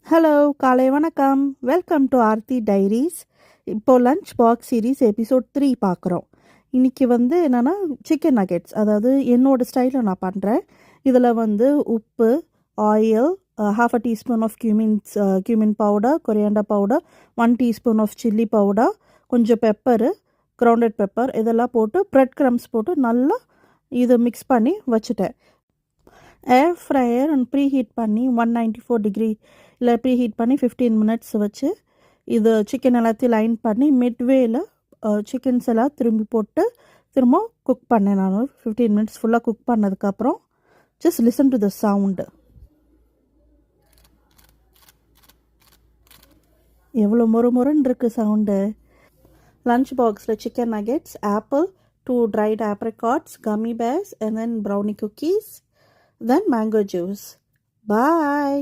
Hello, காலை வணக்கம். Welcome to Aarthi diaries. இப்போ லஞ்ச் பாக்ஸ் சீரீஸ் எபிசோட் 3 பார்க்குறோம். இன்னைக்கு என்னன்னா சிக்கன் நகெட்ஸ், அதாவது என்னோட ஸ்டைலில் நான் பண்ணுறேன். இதில் உப்பு, oil, half a teaspoon of cumin powder, coriander powder, 1 teaspoon of chilli powder, கொஞ்சம் பெப்பரு, கிரவுண்டட் பெப்பர் இதெல்லாம் போட்டு பிரெட் க்ரம்ஸ் போட்டு நல்லா இதை மிக்ஸ் பண்ணி வச்சுட்டேன். ஏர் ஃப்ரையர் ப்ரீ ஹீட் பண்ணி 194 டிகிரி இல்லை ப்ரீ ஹீட் பண்ணி 15 மினிட்ஸ் வச்சு இது சிக்கன் எல்லாத்தையும் லைன் பண்ணி மிட்வேயில் சிக்கன்ஸ் எல்லாம் திரும்பி போட்டு திரும்ப குக் பண்ணேன். நான் 15 மினிட்ஸ் ஃபுல்லாக குக் பண்ணதுக்கப்புறம் just listen to the sound. எவ்வளோ முறுமுறுன்னு இருக்குது சவுண்டு. லஞ்ச் பாக்ஸில் chicken nuggets, apple, 2 dried apricots, gummy bears, and then brownie cookies, then mango juice. Bye.